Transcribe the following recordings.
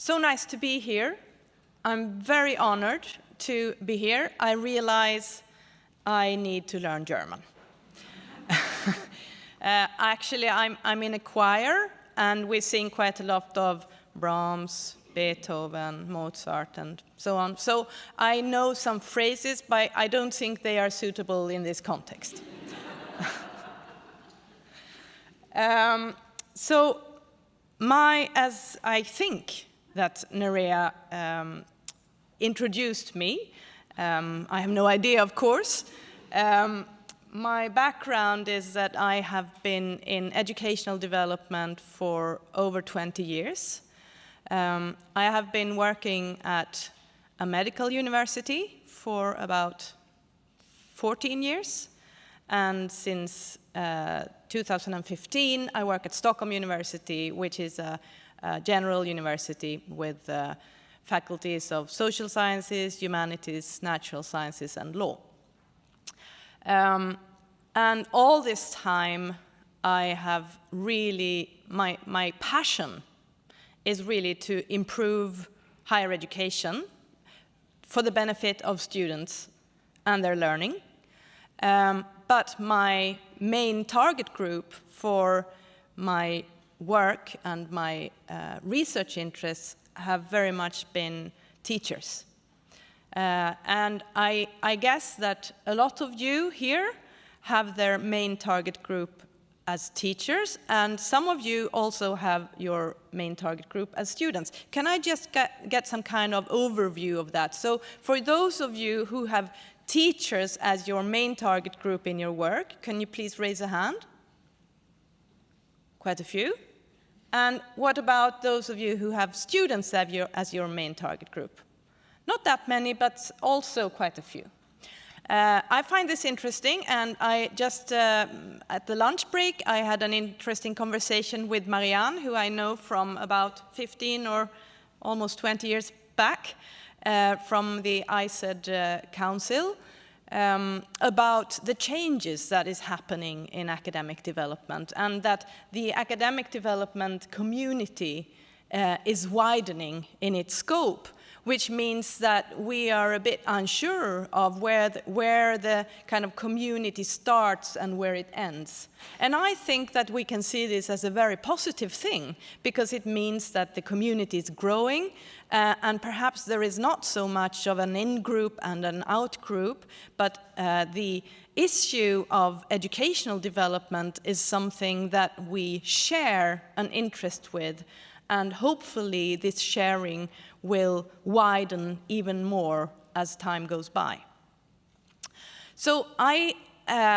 So nice to be here. I'm very honored to be here. I realize I need to learn German. Actually, I'm in a choir, and we sing quite a lot of Brahms, Beethoven, Mozart, and so on. So I know some phrases, but I don't think they are suitable in this context. As I think that Nerea introduced me, I have no idea, of course. My background is that I have been in educational development for over 20 years. I have been working at a medical university for about 14 years. And since 2015, I work at Stockholm University, which is a general university with faculties of social sciences, humanities, natural sciences, and law. And all this time, I have really, my passion is really to improve higher education for the benefit of students and their learning. But my main target group for my work and my research interests have very much been teachers. And I guess that a lot of you here have their main target group as teachers, and some of you also have your main target group as students. Can I just get some kind of overview of that? So for those of you who have teachers as your main target group in your work, can you please raise a hand? Quite a few. And what about those of you who have students as your main target group? Not that many, but also quite a few. I find this interesting, and I just, at the lunch break, I had an interesting conversation with Marianne, who I know from about 15 or almost 20 years back, from the ISED Council, about the changes that is happening in academic development, and that the academic development community is widening in its scope, which means that we are a bit unsure of where the kind of community starts and where it ends. And I think that we can see this as a very positive thing, because it means that the community is growing, and perhaps there is not so much of an in-group and an out-group, but the issue of educational development is something that we share an interest with, and hopefully this sharing will widen even more as time goes by. So I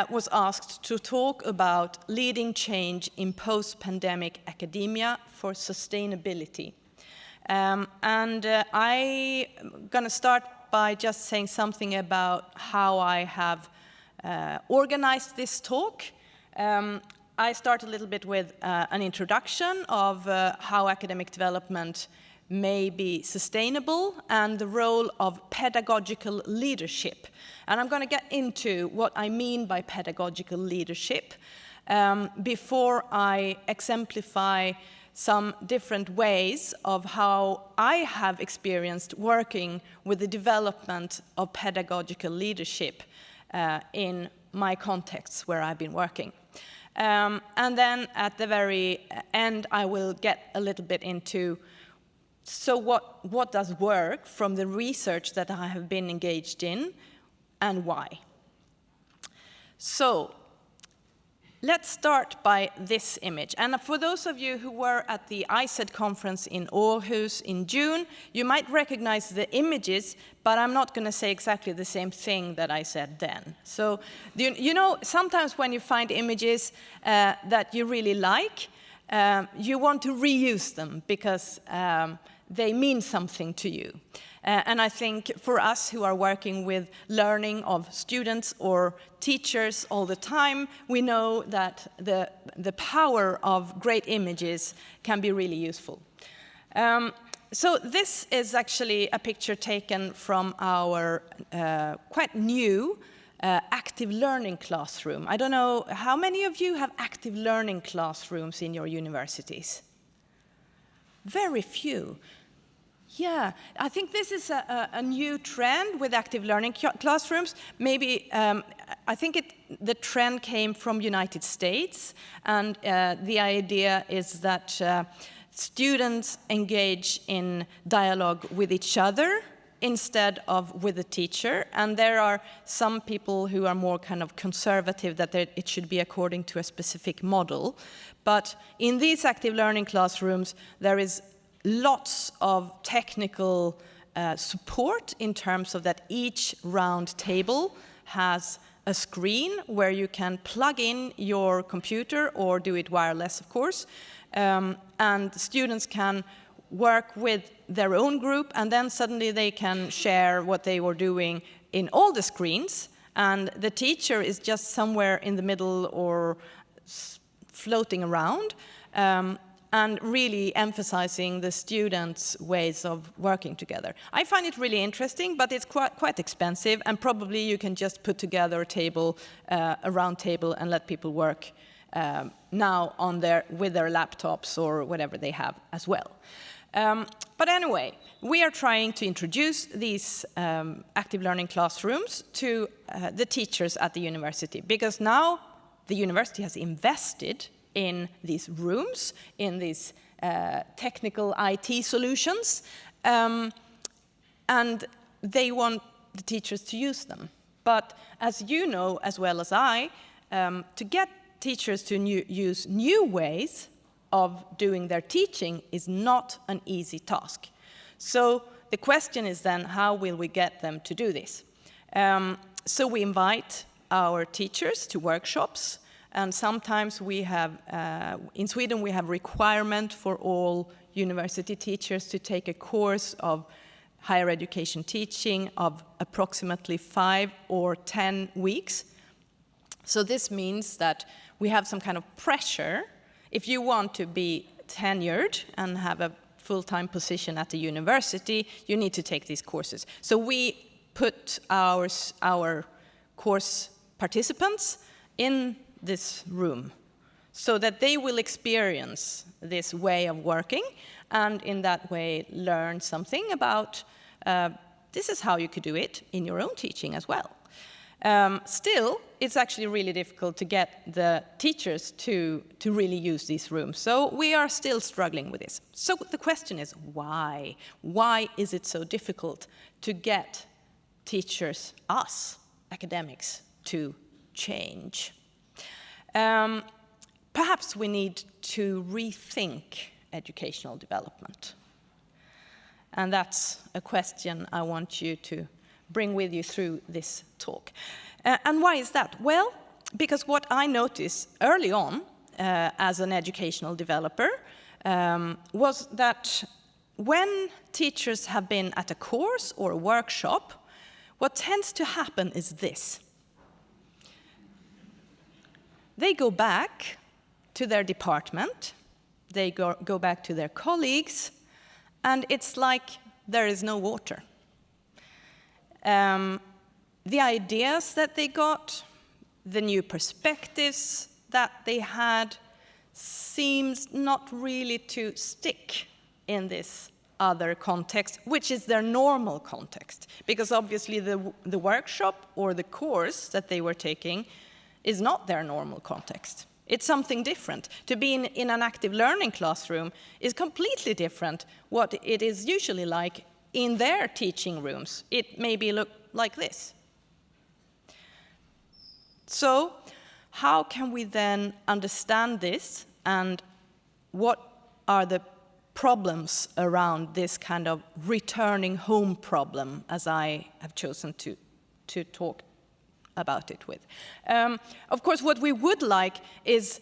was asked to talk about leading change in post-pandemic academia for sustainability. I'm going to start by just saying something about how I have organized this talk. I start a little bit with an introduction of how academic development may be sustainable and the role of pedagogical leadership. And I'm going to get into what I mean by pedagogical leadership before I exemplify some different ways of how I have experienced working with the development of pedagogical leadership in my contexts where I've been working. And then at the very end, I will get a little bit into so what does work from the research that I have been engaged in, and why. So let's start by this image. And for those of you who were at the ISED conference in Aarhus in June, you might recognize the images, but I'm not going to say exactly the same thing that I said then. So, you know, sometimes when you find images that you really like, you want to reuse them because they mean something to you. And I think for us who are working with learning of students or teachers all the time, we know that the power of great images can be really useful. So this is actually a picture taken from our quite new active learning classroom. I don't know, how many of you have active learning classrooms in your universities? Very few. Yeah, I think this is a new trend with active learning classrooms. Maybe, I think the trend came from United States, and the idea is that students engage in dialogue with each other instead of with the teacher. And there are some people who are more kind of conservative, that it should be according to a specific model. But in these active learning classrooms, there is lots of technical support in terms of that each round table has a screen where you can plug in your computer or do it wireless, of course, and students can work with their own group, and then suddenly they can share what they were doing in all the screens, and the teacher is just somewhere in the middle or floating around, and really emphasizing the students' ways of working together. I find it really interesting, but it's quite expensive, and probably you can just put together a table, a round table, and let people work now with their laptops or whatever they have as well. But anyway, we are trying to introduce these active learning classrooms to the teachers at the university, because now the university has invested in these rooms, in these technical IT solutions, and they want the teachers to use them. But as you know as well as I, to get teachers to use new ways of doing their teaching is not an easy task. So the question is then, how will we get them to do this? So we invite our teachers to workshops. And sometimes we have, in Sweden, we have requirement for all university teachers to take a course of higher education teaching of approximately 5 or 10 weeks. So this means that we have some kind of pressure. If you want to be tenured and have a full-time position at the university, you need to take these courses. So we put our course participants in this room so that they will experience this way of working, and in that way learn something about this is how you could do it in your own teaching as well. Still, it's actually really difficult to get the teachers to really use these rooms. So we are still struggling with this. So the question is, why? Why is it so difficult to get teachers, us, academics, to change? Perhaps we need to rethink educational development. And that's a question I want you to bring with you through this talk. And why is that? Well, because what I noticed early on as an educational developer was that when teachers have been at a course or a workshop, what tends to happen is this. They go back to their department, they go back to their colleagues, and it's like there is no water. The ideas that they got, the new perspectives that they had, seems not really to stick in this other context, which is their normal context. Because obviously the workshop or the course that they were taking is not their normal context. It's something different. To be in an active learning classroom is completely different what it is usually like in their teaching rooms. It maybe look like this. So how can we then understand this, and what are the problems around this kind of returning home problem, as I have chosen to talk about it with? Of course, what we would like is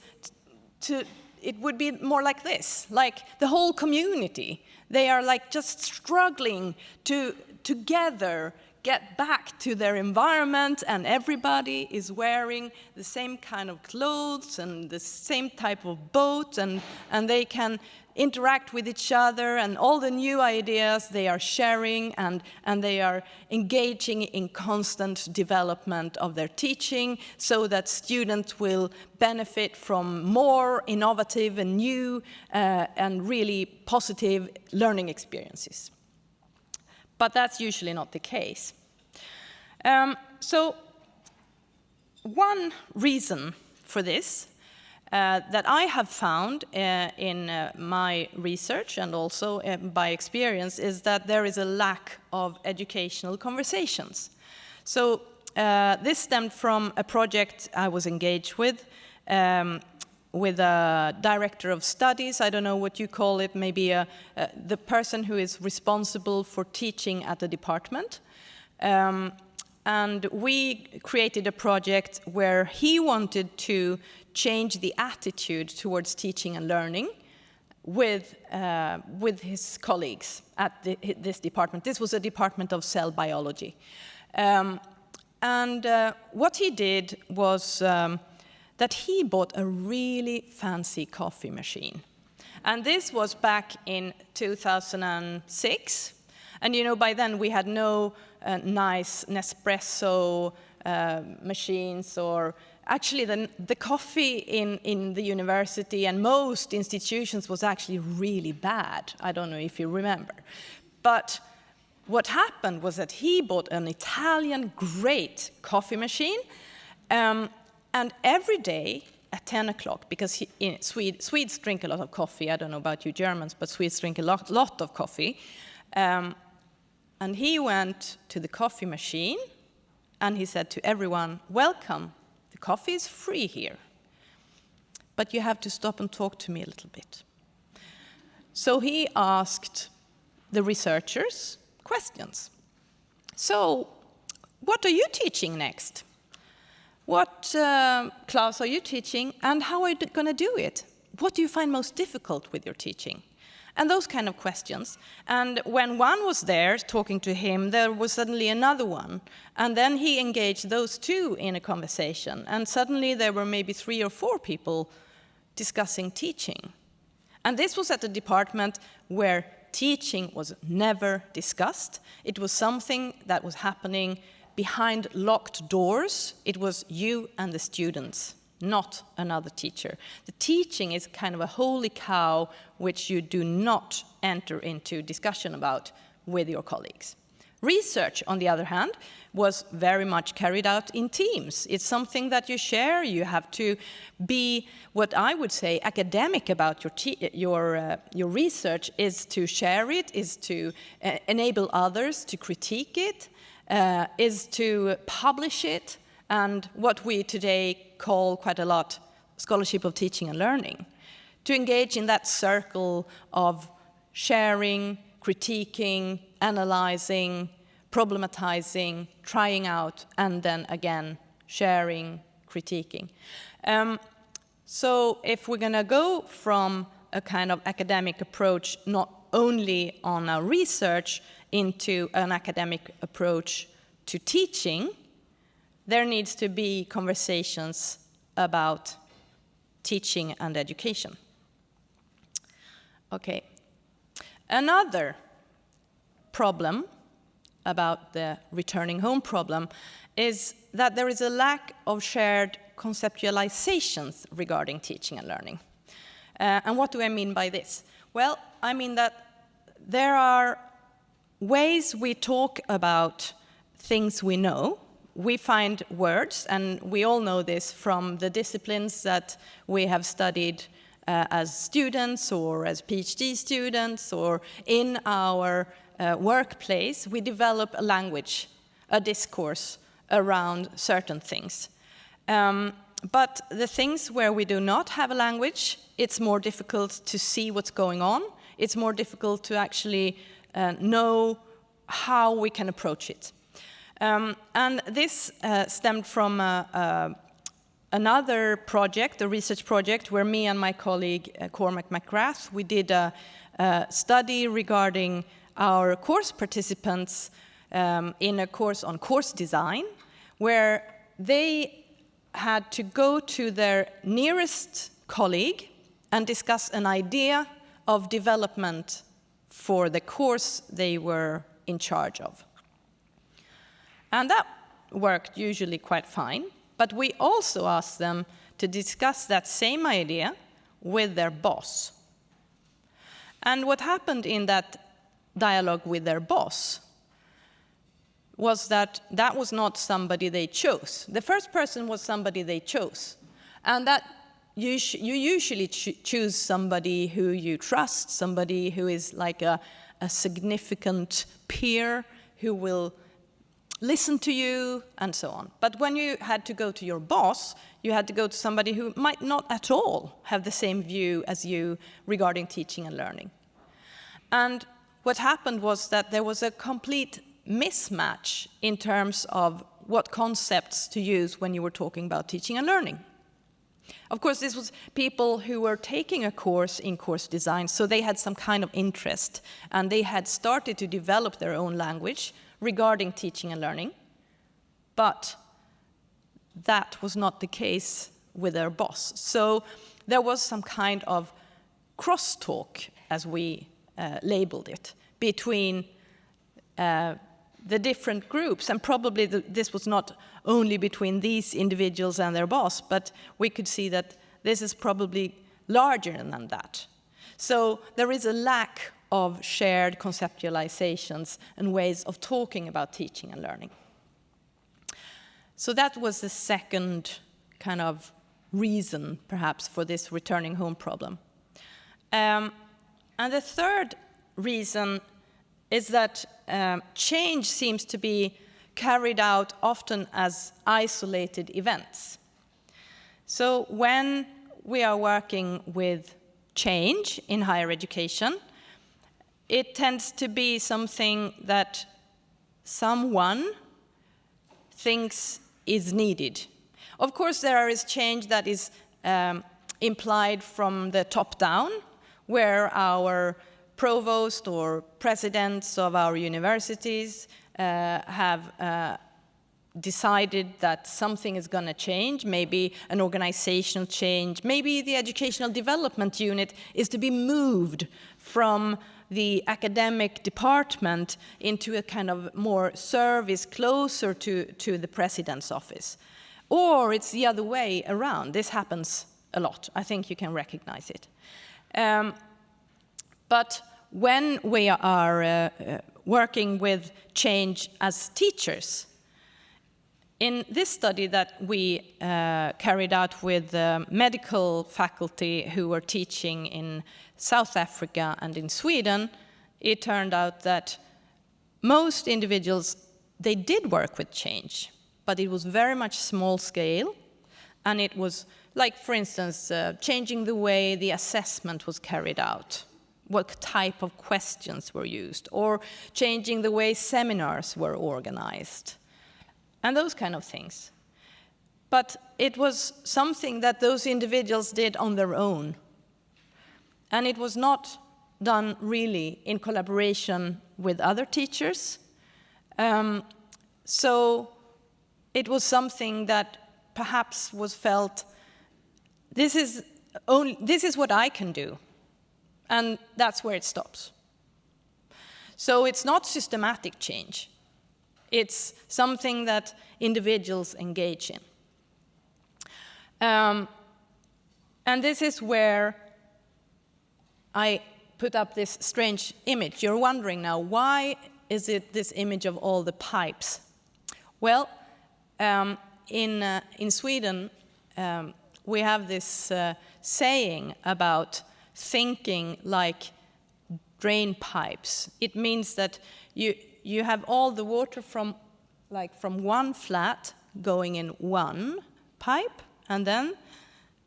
it would be more like this, like the whole community. They are like just struggling to together get back to their environment, and everybody is wearing the same kind of clothes and the same type of boat, and they can interact with each other, and all the new ideas they are sharing, and they are engaging in constant development of their teaching so that students will benefit from more innovative and new and really positive learning experiences. but that's usually not the case. So one reason for this that I have found in my research and also by experience is that there is a lack of educational conversations. So this stemmed from a project I was engaged with a director of studies. I don't know what you call it, maybe the person who is responsible for teaching at the department. And we created a project where he wanted to change the attitude towards teaching and learning with his colleagues at this department. This was a department of cell biology. What he did was that he bought a really fancy coffee machine. And this was back in 2006. And you know, by then we had no nice Nespresso machines, or actually the coffee in the university and most institutions was actually really bad. I don't know if you remember. But what happened was that he bought an Italian great coffee machine, and every day at 10 o'clock, because Swedes drink a lot of coffee. I don't know about you Germans, but Swedes drink a lot of coffee. And he went to the coffee machine and he said to everyone, welcome, the coffee is free here, but you have to stop and talk to me a little bit. So he asked the researchers questions. So, what are you teaching next? What, Klaus, are you teaching, and how are you going to do it? What do you find most difficult with your teaching? And those kind of questions. And when one was there talking to him, there was suddenly another one. And then he engaged those two in a conversation. And suddenly there were maybe 3 or 4 people discussing teaching. And this was at a department where teaching was never discussed. It was something that was happening behind locked doors. It was you and the students, not another teacher. The teaching is kind of a holy cow which you do not enter into discussion about with your colleagues. Research, on the other hand, was very much carried out in teams. It's something that you share. You have to be, what I would say, academic about your research, is to share it, is to enable others to critique it, is to publish it, and what we today call quite a lot scholarship of teaching and learning. To engage in that circle of sharing, critiquing, analyzing, problematizing, trying out, and then again sharing, critiquing. So if we're going to go from a kind of academic approach, not only on our research, into an academic approach to teaching, there needs to be conversations about teaching and education. Okay. Another problem about the returning home problem is that there is a lack of shared conceptualizations regarding teaching and learning. And what do I mean by this? Well, I mean that there are ways we talk about things we know. We find words, and we all know this from the disciplines that we have studied as students or as PhD students or in our workplace. We develop a language, a discourse around certain things. But the things where we do not have a language, it's more difficult to see what's going on. It's more difficult to actually know how we can approach it. And this stemmed from another project, a research project, where me and my colleague Cormac McGrath, we did a study regarding our course participants in a course on course design, where they had to go to their nearest colleague and discuss an idea of development for the course they were in charge of. And that worked usually quite fine, but we also asked them to discuss that same idea with their boss. And what happened in that dialogue with their boss was that that was not somebody they chose. The first person was somebody they chose. And that you usually choose somebody who you trust, somebody who is like a significant peer who will listen to you, and so on. But when you had to go to your boss, you had to go to somebody who might not at all have the same view as you regarding teaching and learning. And what happened was that there was a complete mismatch in terms of what concepts to use when you were talking about teaching and learning. Of course, this was people who were taking a course in course design, so they had some kind of interest, and they had started to develop their own language regarding teaching and learning. But that was not the case with their boss. So there was some kind of crosstalk, as we labeled it, between the different groups, and probably this was not only between these individuals and their boss, but we could see that this is probably larger than that. So there is a lack of shared conceptualizations and ways of talking about teaching and learning. So that was the second kind of reason, perhaps, for this returning home problem. And the third reason is that change seems to be carried out often as isolated events. So when we are working with change in higher education, it tends to be something that someone thinks is needed. Of course, there is change that is implied from the top down, where our provost or presidents of our universities have decided that something is going to change, maybe an organizational change, maybe the educational development unit is to be moved from the academic department into a kind of more service closer to the president's office. Or it's the other way around. This happens a lot. I think you can recognize it. But when we are working with change as teachers, in this study that we carried out with medical faculty who were teaching in South Africa and in Sweden, it turned out that most individuals, they did work with change, but it was very much small scale, and it was like, for instance, changing the way the assessment was carried out, what type of questions were used, or changing the way seminars were organized, and those kind of things. But it was something that those individuals did on their own. And it was not done really in collaboration with other teachers. So it was something that perhaps was felt, this is what I can do. And that's where it stops. So it's not systematic change. It's something that individuals engage in. And this is where I put up this strange image. You're wondering now, why is it this image of all the pipes? Well, in Sweden, we have this saying about thinking like drain pipes. It means that you have all the water from one flat going in one pipe, and then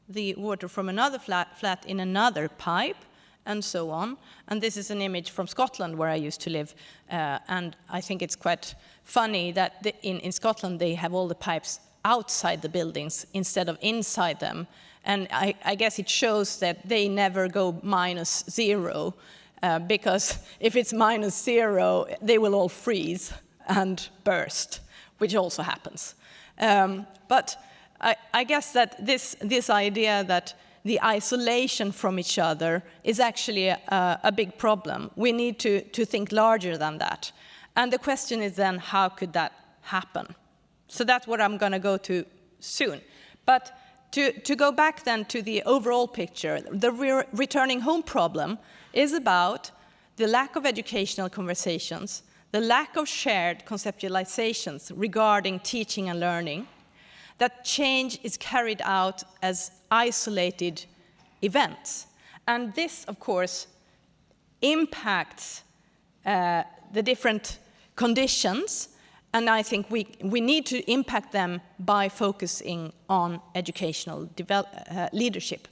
the water from another flat in another pipe, and so on. And this is an image from Scotland, where I used to live. And I think it's quite funny that in Scotland they have all the pipes outside the buildings instead of inside them. And I guess it shows that they never go -0, because if it's -0, they will all freeze and burst, which also happens. But I guess that this idea that the isolation from each other is actually a big problem. We need to think larger than that. And the question is then, how could that happen? So that's what I'm going to go to soon. But to go back then to the overall picture, the returning home problem is about the lack of educational conversations, the lack of shared conceptualizations regarding teaching and learning, that change is carried out as isolated events. And this, of course, impacts the different conditions, and I think we need to impact them by focusing on educational leadership.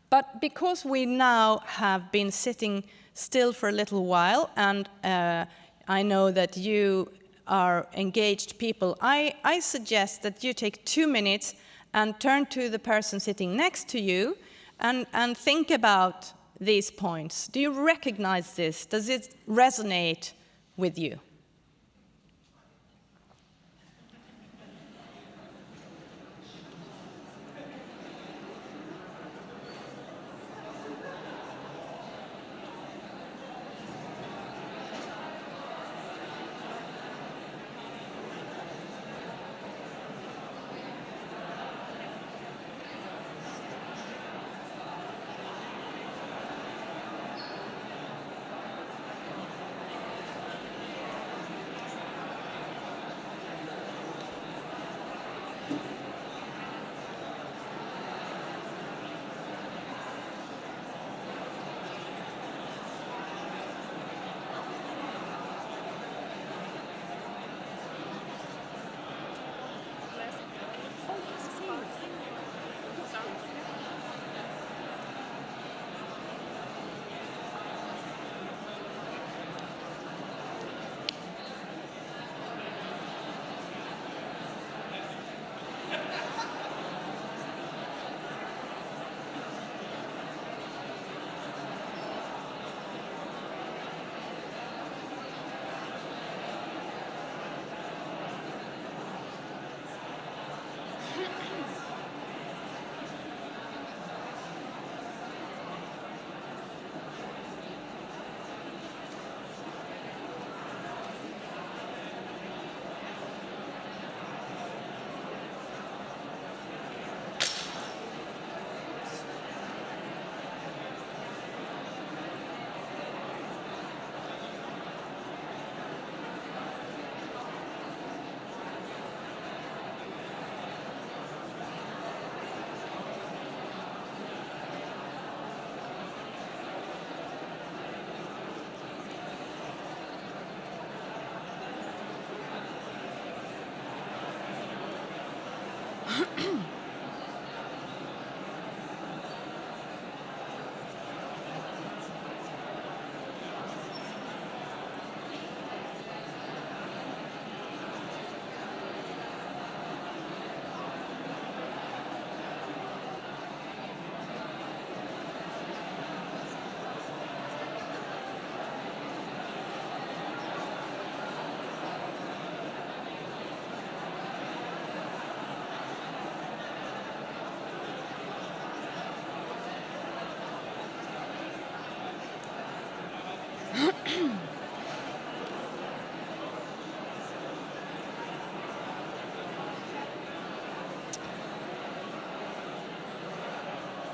But because we now have been sitting still for a little while, and I know that you are engaged people, I suggest that you take 2 minutes and turn to the person sitting next to you and think about these points. Do you recognize this? Does it resonate with you?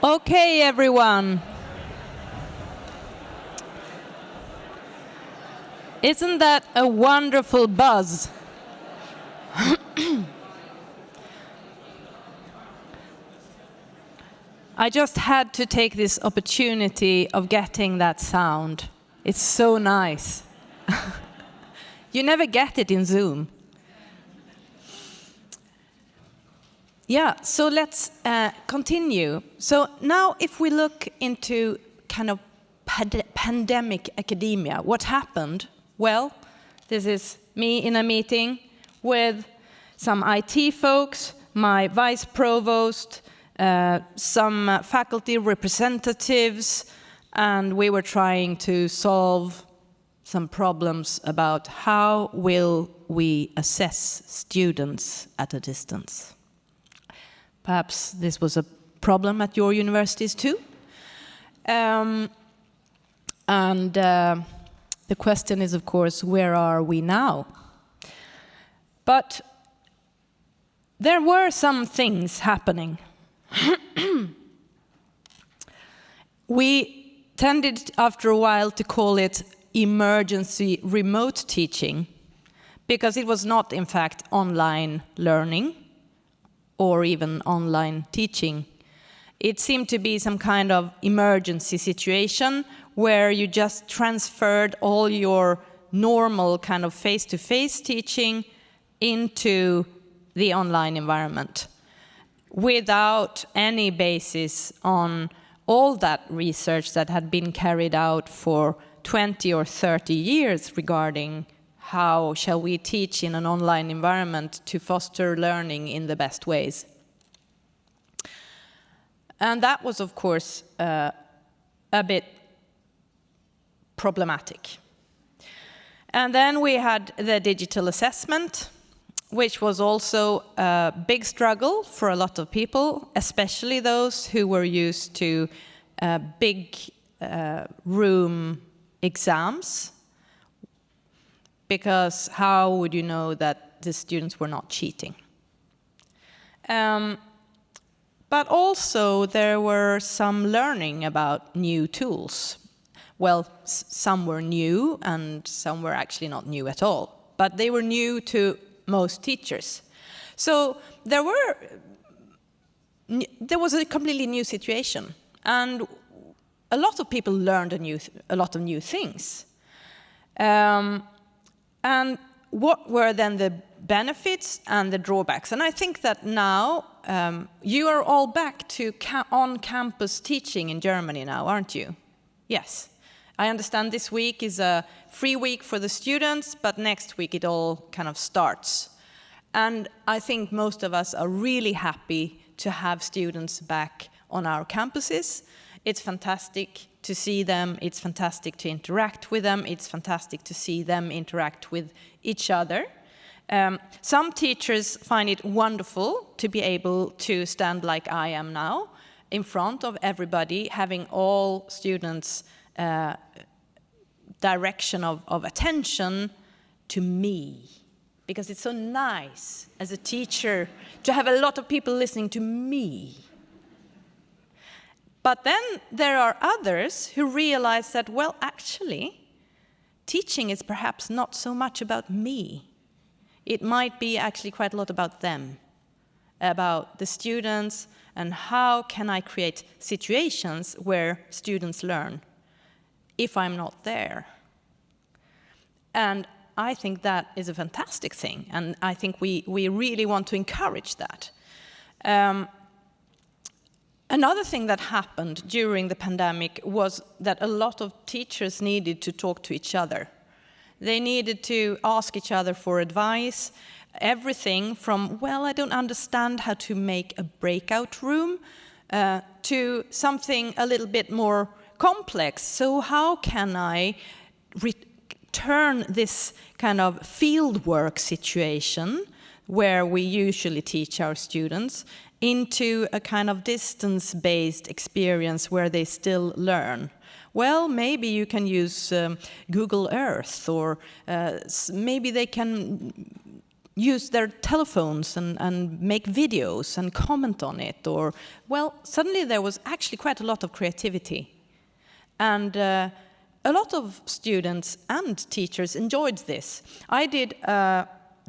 Okay, everyone. Isn't that a wonderful buzz? I just had to take this opportunity of getting that sound. It's so nice. You never get it in Zoom. Yeah, so let's continue. So now if we look into kind of pandemic academia, what happened? Well, this is me in a meeting with some IT folks, my vice provost, some faculty representatives, and we were trying to solve some problems about how will we assess students at a distance. Perhaps this was a problem at your universities too. The question is, of course, where are we now? But there were some things happening. We tended, after a while, to call it emergency remote teaching, because it was not, in fact, online learning or even online teaching. It seemed to be some kind of emergency situation where you just transferred all your normal kind of face-to-face teaching into the online environment without any basis on all that research that had been carried out for 20 or 30 years regarding how shall we teach in an online environment to foster learning in the best ways. And that was, of course, a bit problematic. And then we had the digital assessment, which was also a big struggle for a lot of people, especially those who were used to big room exams, because how would you know that the students were not cheating? But also there were some learning about new tools. Well, some were new and some were actually not new at all, but they were new to most teachers. So there was a completely new situation, and a lot of people learned a lot of new things. And what were then the benefits and the drawbacks? And I think that now you are all back to on-campus teaching in Germany now, aren't you? Yes. I understand this week is a free week for the students, but next week it all kind of starts. And I think most of us are really happy to have students back on our campuses. It's fantastic to see them, it's fantastic to interact with them, it's fantastic to see them interact with each other. Some teachers find it wonderful to be able to stand like I am now, in front of everybody, having all students' direction of attention to me. Because it's so nice as a teacher to have a lot of people listening to me. But then there are others who realize that, well, actually, teaching is perhaps not so much about me. It might be actually quite a lot about them, about the students, and how can I create situations where students learn if I'm not there. And I think that is a fantastic thing, and I think we really want to encourage that. Another thing that happened during the pandemic was that a lot of teachers needed to talk to each other. They needed to ask each other for advice, everything from, well, I don't understand how to make a breakout room, to something a little bit more complex. So how can I turn this kind of fieldwork situation, where we usually teach our students, into a kind of distance-based experience where they still learn? Well, maybe you can use Google Earth, or maybe they can use their telephones and make videos and comment on it. Or, well, suddenly there was actually quite a lot of creativity. And a lot of students and teachers enjoyed this. I did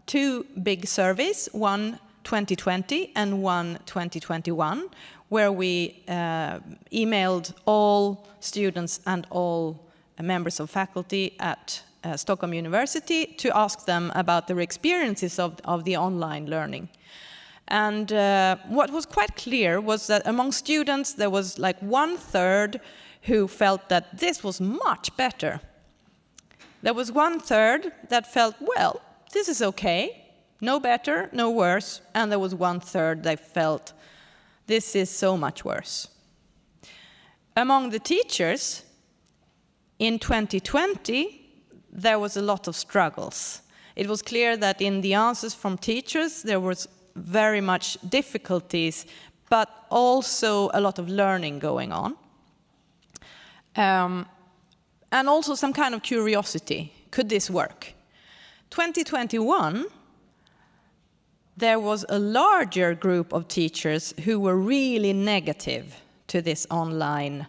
2 big surveys, one 2020 and one 2021, where we emailed all students and all members of faculty at Stockholm University to ask them about their experiences of the online learning. And what was quite clear was that among students there was like 1/3 who felt that this was much better. There was 1/3 that felt, well, this is okay, no better, no worse, and there was 1/3 that felt, this is so much worse. Among the teachers, in 2020, there was a lot of struggles. It was clear that in the answers from teachers, there was very much difficulties, but also a lot of learning going on. And also some kind of curiosity. Could this work? 2021, there was a larger group of teachers who were really negative to this online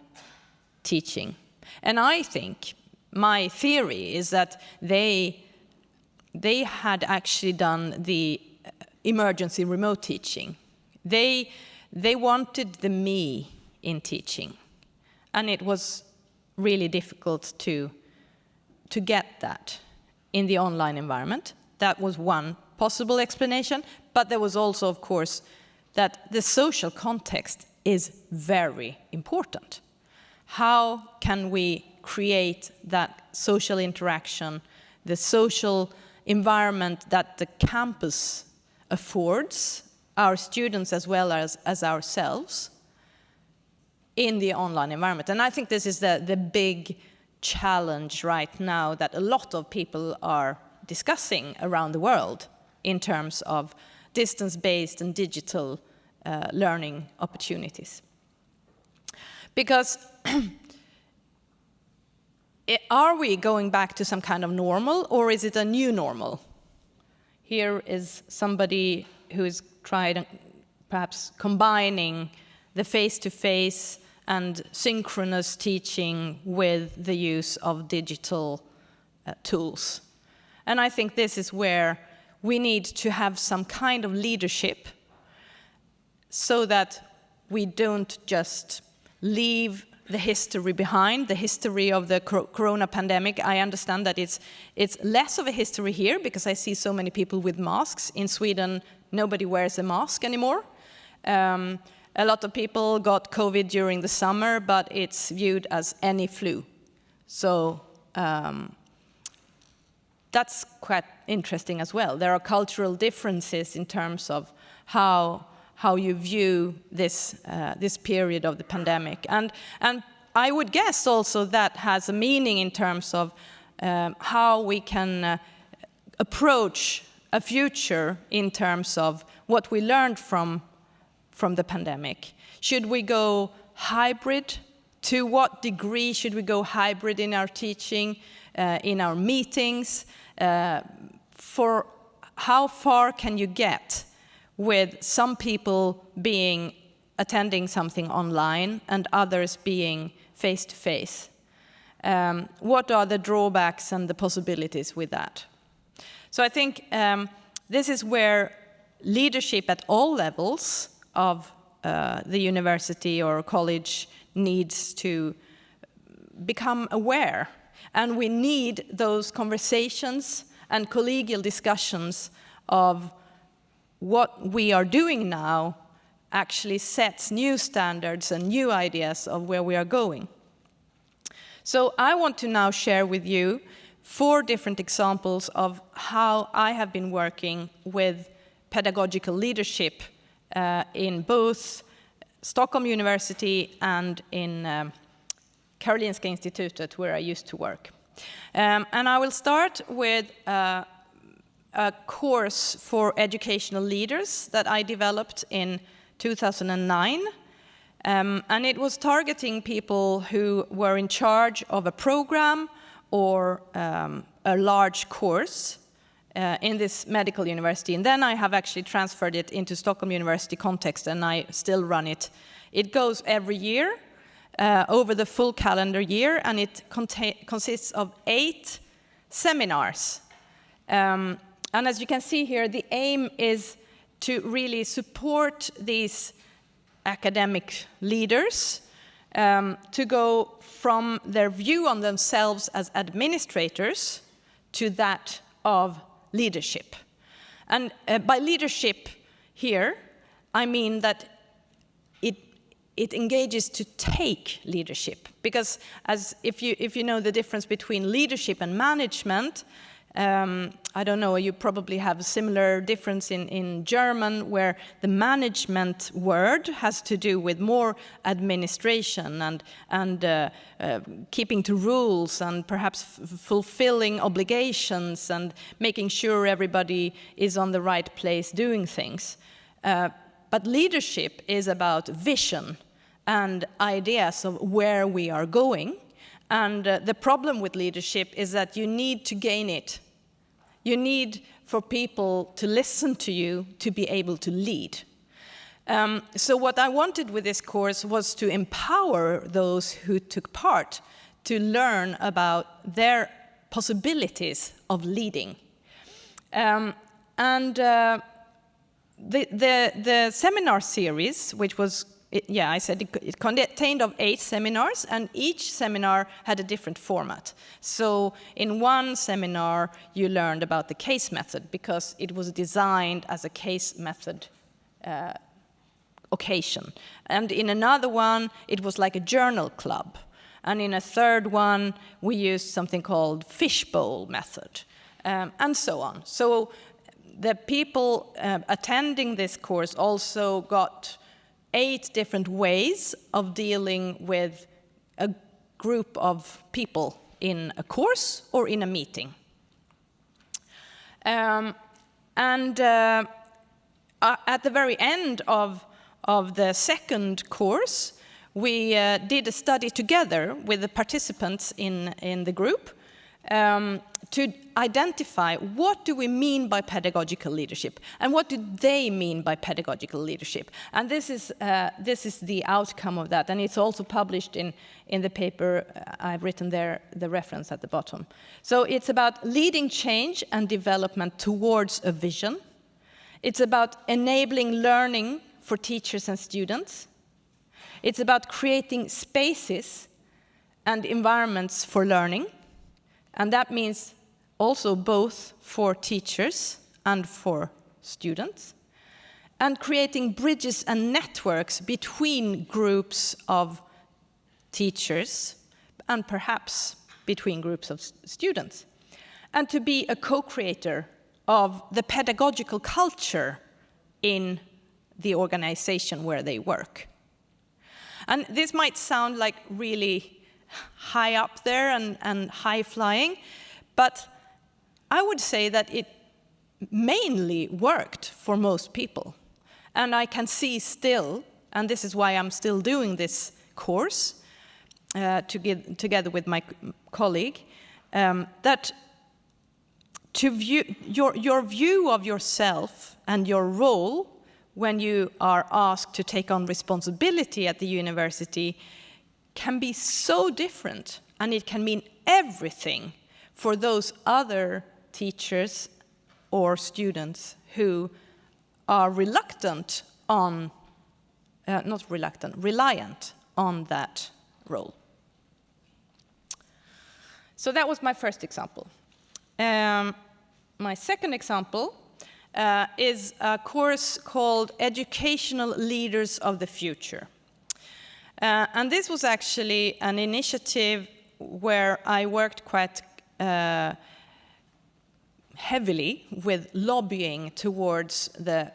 teaching. And I think my theory is that they had actually done the emergency remote teaching. They wanted the me in teaching, and it was really difficult to get that in the online environment. That was one possible explanation, but there was also, of course, that the social context is very important. How can we create that social interaction, the social environment that the campus affords our students as well as ourselves in the online environment? And I think this is the big challenge right now that a lot of people are discussing around the world in terms of distance-based and digital learning opportunities. Because are we going back to some kind of normal, or is it a new normal? Here is somebody who has tried perhaps combining the face-to-face and synchronous teaching with the use of digital tools. And I think this is where we need to have some kind of leadership so that we don't just leave the history behind, the history of the corona pandemic. I understand that it's less of a history here because I see so many people with masks. In Sweden, nobody wears a mask anymore. A lot of people got COVID during the summer, but it's viewed as any flu. So that's quite interesting as well. There are cultural differences in terms of how you view this period of the pandemic. And I would guess also that has a meaning in terms of how we can approach a future in terms of what we learned from the pandemic. Should we go hybrid? To what degree should we go hybrid in our teaching, in our meetings? For how far can you get with some people attending something online and others being face-to-face? What are the drawbacks and the possibilities with that? So I think this is where leadership at all levels of the university or college needs to become aware. And we need those conversations and collegial discussions of what we are doing now actually sets new standards and new ideas of where we are going. So I want to now share with you 4 different examples of how I have been working with pedagogical leadership in both Stockholm University and in Karolinska Institutet, where I used to work. And I will start with a course for educational leaders that I developed in 2009. And it was targeting people who were in charge of a program or a large course in this medical university. And then I have actually transferred it into Stockholm University context, and I still run it. It goes every year over the full calendar year, and it consists of 8 seminars. And as you can see here, the aim is to really support these academic leaders to go from their view on themselves as administrators to that of leadership. And by leadership here, I mean that it engages to take leadership, because if you know the difference between leadership and management, I don't know, you probably have a similar difference in German, where the management word has to do with more administration and keeping to rules and perhaps fulfilling obligations and making sure everybody is on the right place doing things. But leadership is about vision and ideas of where we are going. And the problem with leadership is that you need to gain it. You need for people to listen to you to be able to lead. So what I wanted with this course was to empower those who took part to learn about their possibilities of leading. The seminar series, which was, I said it contained of 8 seminars, and each seminar had a different format. So in one seminar, you learned about the case method because it was designed as a case method occasion. And in another one, it was like a journal club. And in a third one, we used something called fishbowl method, and so on. So the people attending this course also got 8 different ways of dealing with a group of people in a course or in a meeting. At the very end of the second course, we did a study together with the participants in the group to identify what do we mean by pedagogical leadership and what do they mean by pedagogical leadership. And this is the outcome of that, and it's also published in the paper. I've written there the reference at the bottom. So it's about leading change and development towards a vision. It's about enabling learning for teachers and students. It's about creating spaces and environments for learning. And that means also both for teachers and for students. And creating bridges and networks between groups of teachers and perhaps between groups of students. And to be a co-creator of the pedagogical culture in the organization where they work. And this might sound like really high up there and high-flying, but I would say that it mainly worked for most people. And I can see still, and this is why I'm still doing this course together with my colleague, that to view your view of yourself and your role when you are asked to take on responsibility at the university can be so different, and it can mean everything for those other teachers or students who are reliant on that role. So that was my first example. My second example is a course called Educational Leaders of the Future. And this was actually an initiative where I worked quite heavily with lobbying towards the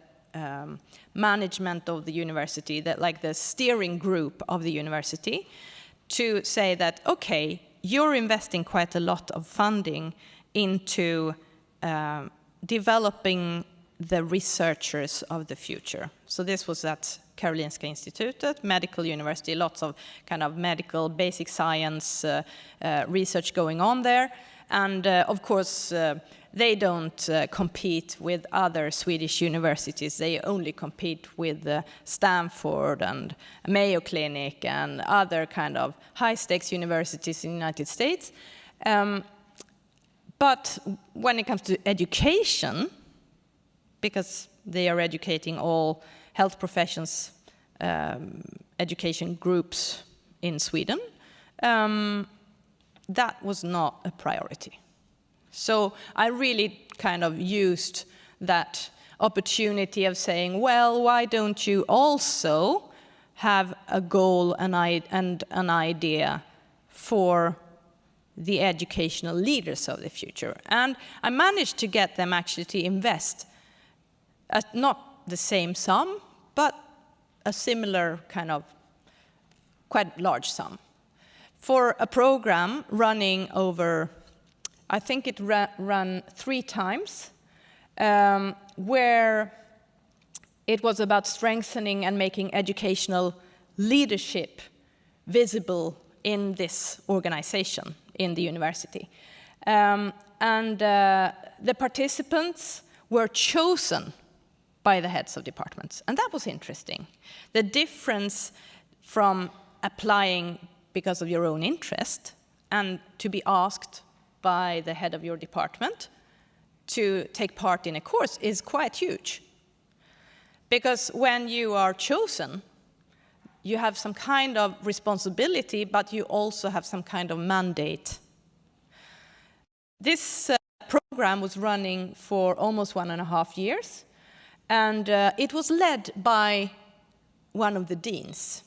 management of the university, like the steering group of the university, to say that, okay, you're investing quite a lot of funding into developing the researchers of the future. So this was at Karolinska Institutet, medical university, lots of kind of medical basic science research going on there. And of course, they don't compete with other Swedish universities. They only compete with Stanford and Mayo Clinic and other kind of high-stakes universities in the United States. But when it comes to education, because they are educating all health professions, education groups in Sweden, that was not a priority. So I really kind of used that opportunity of saying, well, why don't you also have a goal and an idea for the educational leaders of the future? And I managed to get them actually to invest not the same sum, but a similar kind of quite large sum for a program running over, I think it ran 3 times, where it was about strengthening and making educational leadership visible in this organization, in the university. The participants were chosen by the heads of departments, and that was interesting. The difference from applying because of your own interest and to be asked by the head of your department to take part in a course is quite huge. Because when you are chosen, you have some kind of responsibility, but you also have some kind of mandate. This program was running for almost 1.5 years, and it was led by one of the deans.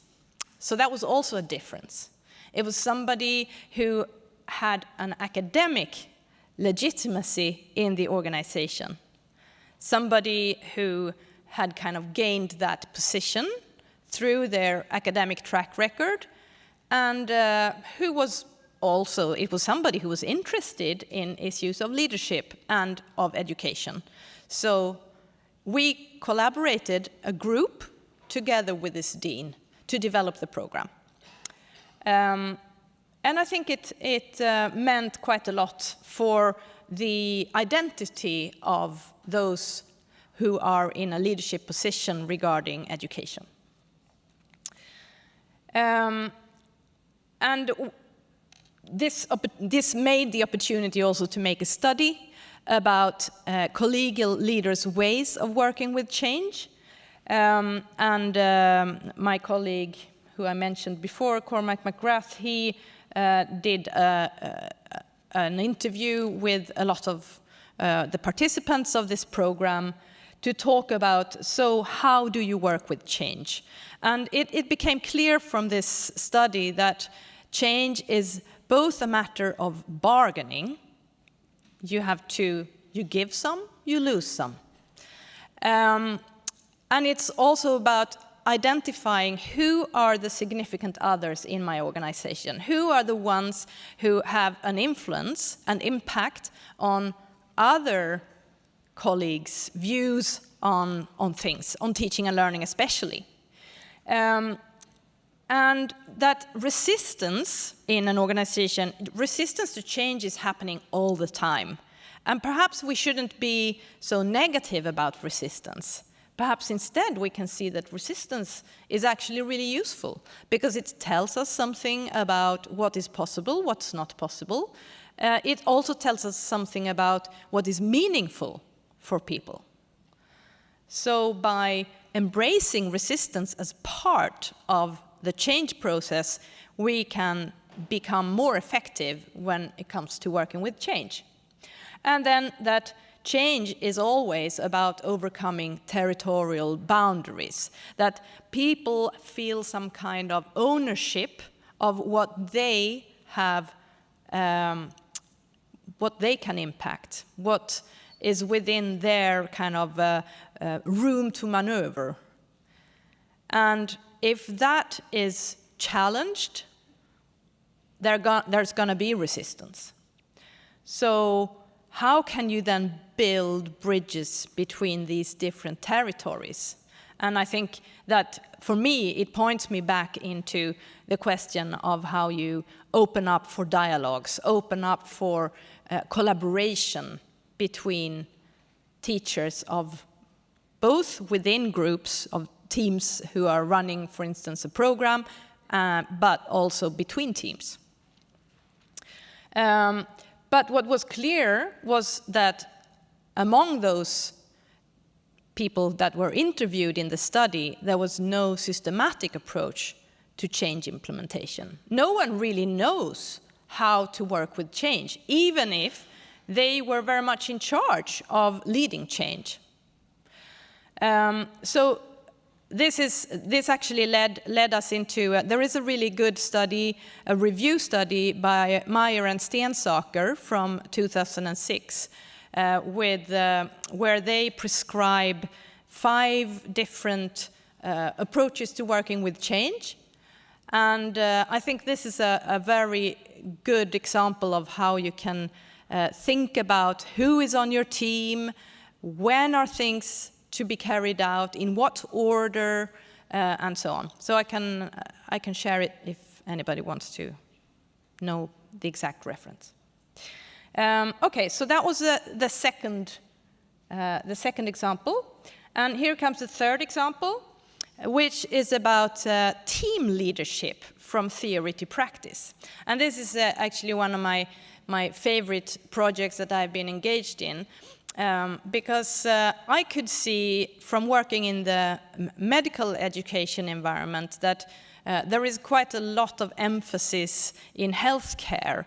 So that was also a difference. It was somebody who had an academic legitimacy in the organization, somebody who had kind of gained that position through their academic track record, and who was also, it was somebody who was interested in issues of leadership and of education. So we collaborated, a group, together with this dean to develop the program. And I think it meant quite a lot for the identity of those who are in a leadership position regarding education. And this made the opportunity also to make a study about collegial leaders' ways of working with change. My colleague, who I mentioned before, Cormac McGrath, he did an interview with a lot of the participants of this program to talk about, so how do you work with change? And it became clear from this study that change is both a matter of bargaining. You give some, you lose some. And it's also about identifying who are the significant others in my organization, who are the ones who have an influence and impact on other colleagues' views on things, on teaching and learning especially. And that resistance in an organization, resistance to change is happening all the time. And perhaps we shouldn't be so negative about resistance. Perhaps instead we can see that resistance is actually really useful because it tells us something about what is possible, what's not possible. It also tells us something about what is meaningful for people. So by embracing resistance as part of the change process, we can become more effective when it comes to working with change. And then that change is always about overcoming territorial boundaries, that people feel some kind of ownership of what they have, what they can impact, what is within their kind of room to maneuver. And if that is challenged, there's going to be resistance. So how can you then build bridges between these different territories? And I think that, for me, it points me back into the question of how you open up for dialogues, open up for collaboration between teachers of both within groups of teams who are running, for instance, a program, but also between teams. But what was clear was that among those people that were interviewed in the study, there was no systematic approach to change implementation. No one really knows how to work with change, even if they were very much in charge of leading change. So this actually led us into, there is a really good study, a review study by Meyer and Stensaker from 2006, where they prescribe 5 different approaches to working with change. And I think this is a very good example of how you can think about who is on your team, when are things to be carried out, in what order, and so on. So I can share it if anybody wants to know the exact reference. Okay, so that was the second example, and here comes the third example. which is about team leadership from theory to practice. And this is actually one of my favorite projects that I've been engaged in, because I could see from working in the medical education environment that there is quite a lot of emphasis in healthcare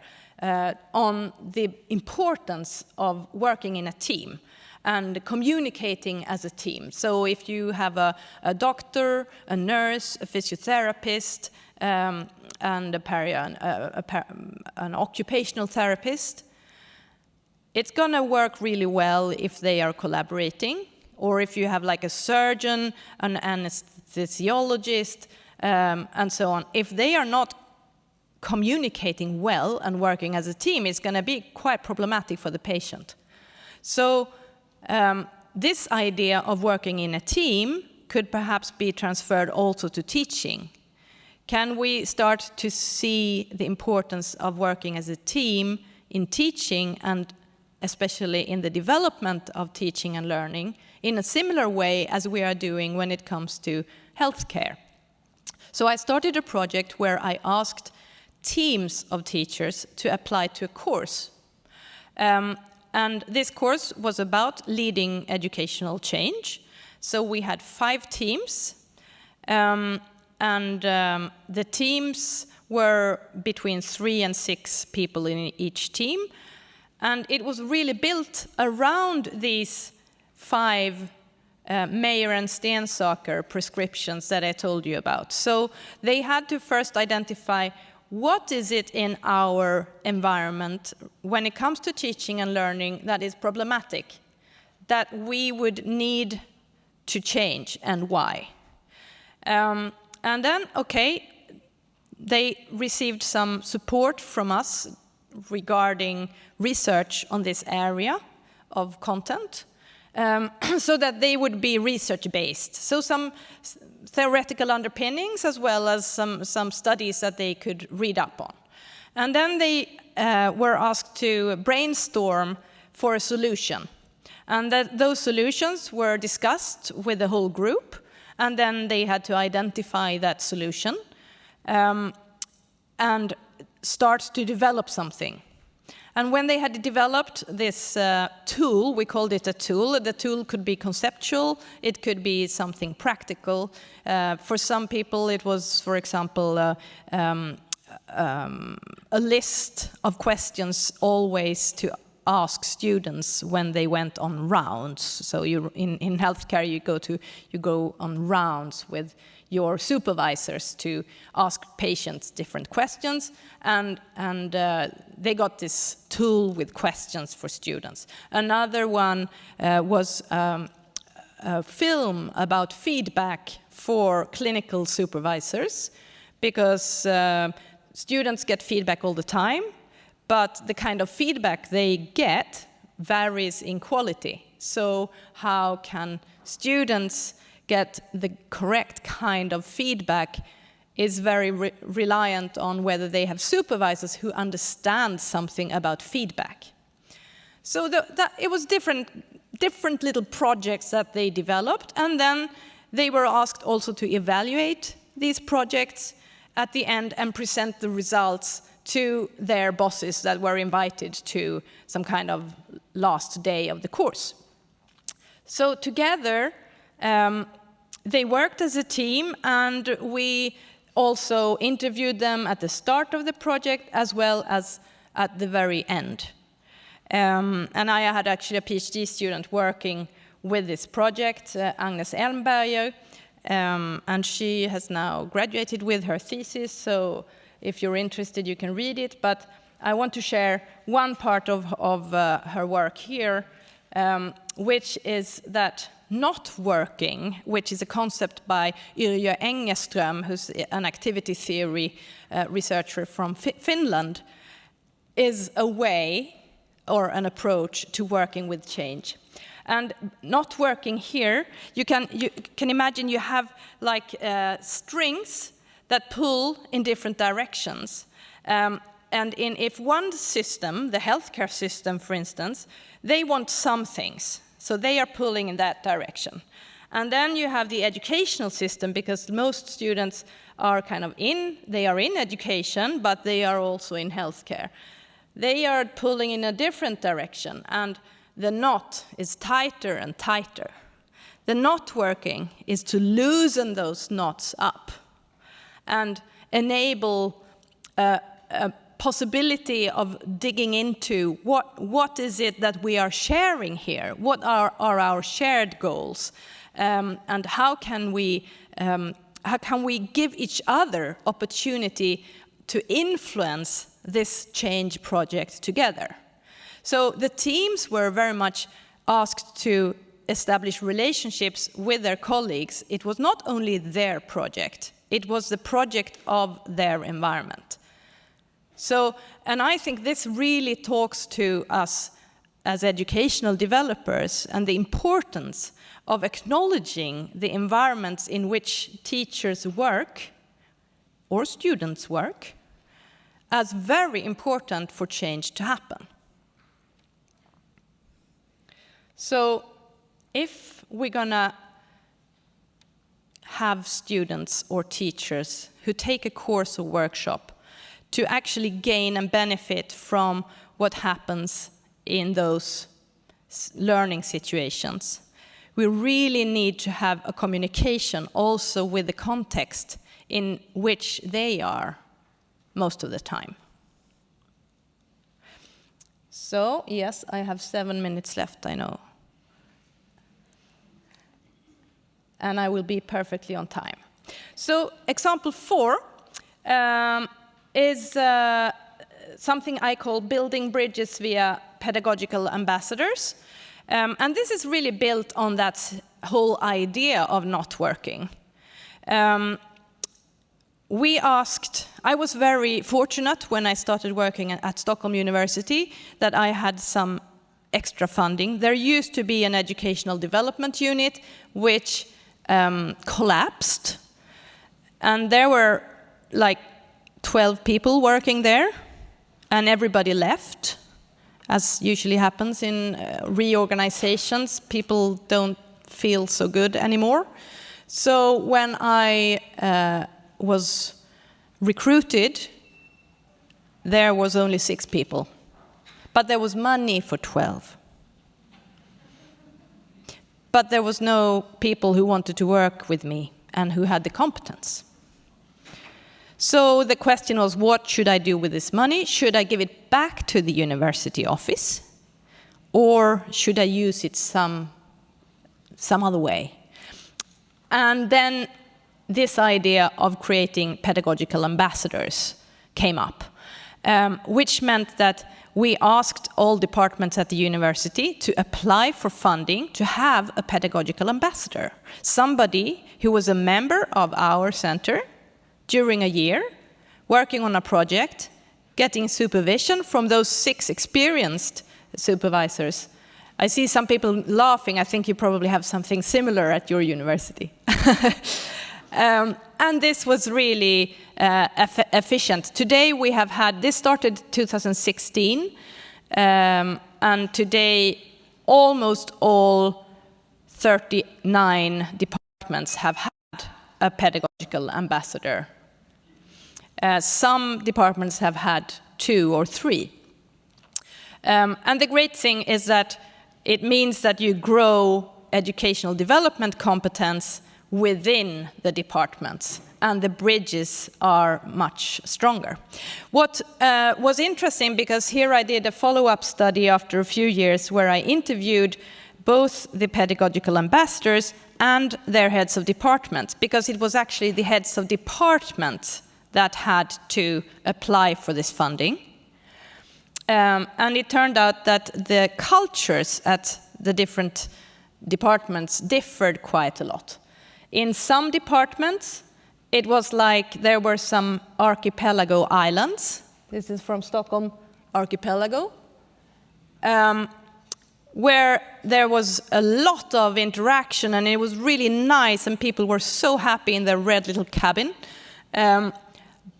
on the importance of working in a team and communicating as a team. So if you have a doctor, a nurse, a physiotherapist, and an occupational therapist, it's going to work really well if they are collaborating, or if you have like a surgeon, an anesthesiologist, and so on. If they are not communicating well and working as a team, it's going to be quite problematic for the patient. So this idea of working in a team could perhaps be transferred also to teaching. Can we start to see the importance of working as a team in teaching, and especially in the development of teaching and learning, in a similar way as we are doing when it comes to healthcare? So I started a project where I asked teams of teachers to apply to a course. And this course was about leading educational change. So we had 5 teams, and the teams were between 3 and 6 people in each team. And it was really built around these 5 Meyer and Stensaker prescriptions that I told you about. So they had to first identify what is it in our environment when it comes to teaching and learning that is problematic, that we would need to change, and why. And then, okay, they received some support from us regarding research on this area of content, so that they would be research-based. So some theoretical underpinnings as well as some studies that they could read up on. And then they were asked to brainstorm for a solution. And those solutions were discussed with the whole group, and then they had to identify that solution and start to develop something. And when they had developed this tool, we called it a tool. The tool could be conceptual, it could be something practical. For some people it was, for example, a list of questions always to ask students when they went on rounds. So in healthcare you go on rounds with your supervisors to ask patients different questions, and they got this tool with questions for students. Another one was a film about feedback for clinical supervisors, because students get feedback all the time, but the kind of feedback they get varies in quality. So how can students get the correct kind of feedback is very reliant on whether they have supervisors who understand something about feedback. So it was different little projects that they developed, and then they were asked also to evaluate these projects at the end and present the results to their bosses that were invited to some kind of last day of the course. So together, they worked as a team, and we also interviewed them at the start of the project as well as at the very end. And I had actually a PhD student working with this project, Agnes Elmberger, and she has now graduated with her thesis, so if you're interested you can read it, but I want to share one part of her work here, which is that not working, which is a concept by Yrjö Engeström, who's an activity theory researcher from Finland, is a way or an approach to working with change. And not working here, you can imagine you have like strings that pull in different directions. And if one system, the healthcare system, for instance, they want some things. So they are pulling in that direction. And then you have the educational system, because most students are they are in education, but they are also in healthcare. They are pulling in a different direction, and the knot is tighter and tighter. The knot working is to loosen those knots up and enable a possibility of digging into what is it that we are sharing here? What are our shared goals? And how can we give each other opportunity to influence this change project together? So the teams were very much asked to establish relationships with their colleagues. It was not only their project, it was the project of their environment. So, and I think this really talks to us as educational developers and the importance of acknowledging the environments in which teachers work or students work as very important for change to happen. So if we're gonna have students or teachers who take a course or workshop to actually gain and benefit from what happens in those learning situations, we really need to have a communication also with the context in which they are most of the time. So, yes, I have 7 minutes left, I know. And I will be perfectly on time. So, example 4 is something I call building bridges via pedagogical ambassadors. And this is really built on that whole idea of not working. I was very fortunate when I started working at Stockholm University that I had some extra funding. There used to be an educational development unit which collapsed, and there were like 12 people working there, and everybody left. As usually happens in reorganizations, people don't feel so good anymore. So when I was recruited, there was only 6 people, but there was money for 12. But there was no people who wanted to work with me and who had the competence. So the question was, what should I do with this money? Should I give it back to the university office? Or should I use it some other way? And then this idea of creating pedagogical ambassadors came up, which meant that we asked all departments at the university to apply for funding to have a pedagogical ambassador, somebody who was a member of our center during a year, working on a project, getting supervision from those 6 experienced supervisors. I see some people laughing. I think you probably have something similar at your university. And this was really efficient. Today we have had, this started 2016, and today almost all 39 departments have had a pedagogical ambassador. Some departments have had 2 or 3. And the great thing is that it means that you grow educational development competence within the departments, and the bridges are much stronger. What was interesting, because here I did a follow-up study after a few years where I interviewed both the pedagogical ambassadors and their heads of departments, because it was actually the heads of departments that had to apply for this funding. And it turned out that the cultures at the different departments differed quite a lot. In some departments, it was like there were some archipelago islands. This is from Stockholm Archipelago, where there was a lot of interaction, and it was really nice, and people were so happy in their red little cabin.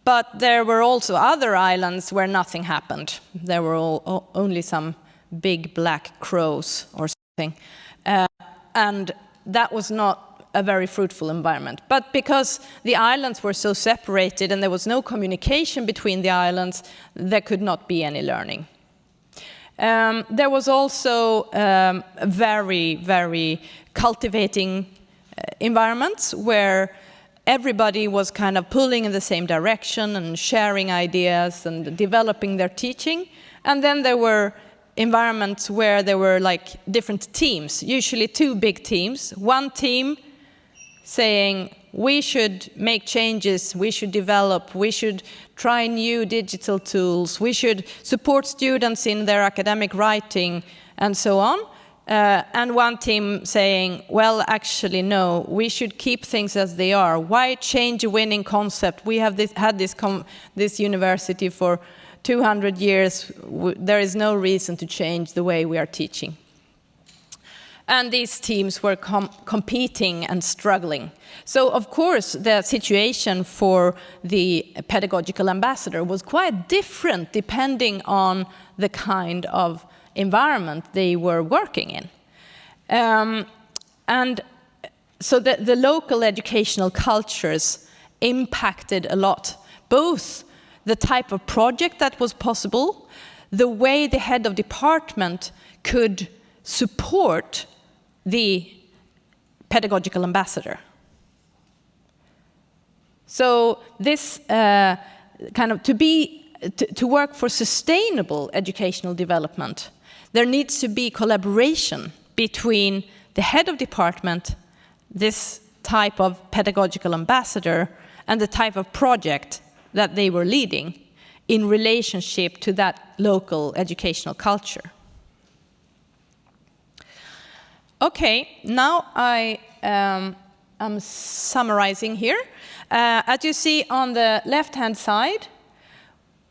But there were also other islands where nothing happened. There were only some big black crows or something. And that was not a very fruitful environment. But because the islands were so separated and there was no communication between the islands, there could not be any learning. There was also very, very cultivating environments where everybody was kind of pulling in the same direction and sharing ideas and developing their teaching. And then there were environments where there were like different teams, usually two big teams. One team saying, we should make changes, we should develop, we should try new digital tools, we should support students in their academic writing, and so on. And one team saying, well, actually, no, we should keep things as they are. Why change a winning concept? We have had this university for 200 years. There is no reason to change the way we are teaching. And these teams were competing and struggling. So, of course, the situation for the pedagogical ambassador was quite different depending on the kind of environment they were working in. And so the local educational cultures impacted a lot, both the type of project that was possible, the way the head of department could support the pedagogical ambassador. So this kind of to work for sustainable educational development, there needs to be collaboration between the head of department, this type of pedagogical ambassador, and the type of project that they were leading in relationship to that local educational culture. Okay, now I am summarizing here. As you see on the left-hand side,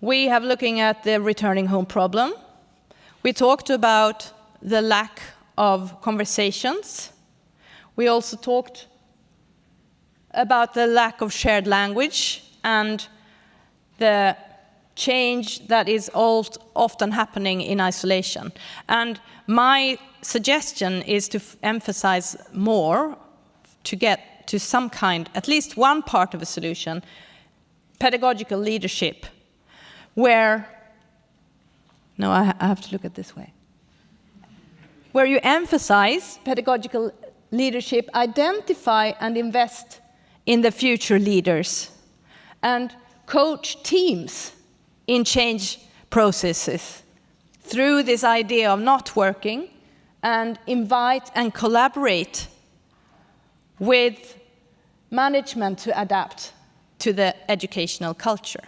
we have looking at the returning home problem. We talked about the lack of conversations. We also talked about the lack of shared language and the change that is often happening in isolation. And my suggestion is to emphasize more to get to some kind, at least one part of a solution, pedagogical leadership, where, no, I have to look at this way, where you emphasize pedagogical leadership, identify and invest in the future leaders, and coach teams in change processes through this idea of not working, and invite and collaborate with management to adapt to the educational culture.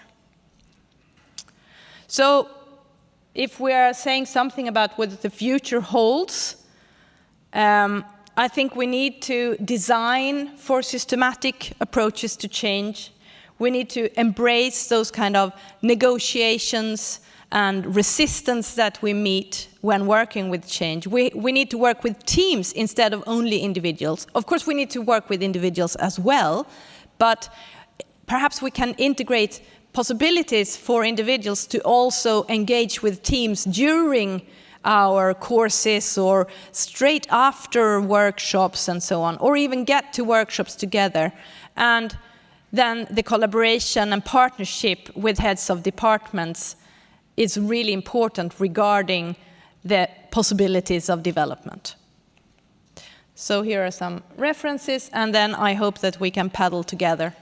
So if we are saying something about what the future holds, I think we need to design for systematic approaches to change. We need to embrace those kind of negotiations and resistance that we meet when working with change. We need to work with teams instead of only individuals. Of course, we need to work with individuals as well, but perhaps we can integrate possibilities for individuals to also engage with teams during our courses or straight after workshops and so on, or even get to workshops together. And then the collaboration and partnership with heads of departments is really important regarding the possibilities of development. So here are some references, and then I hope that we can paddle together.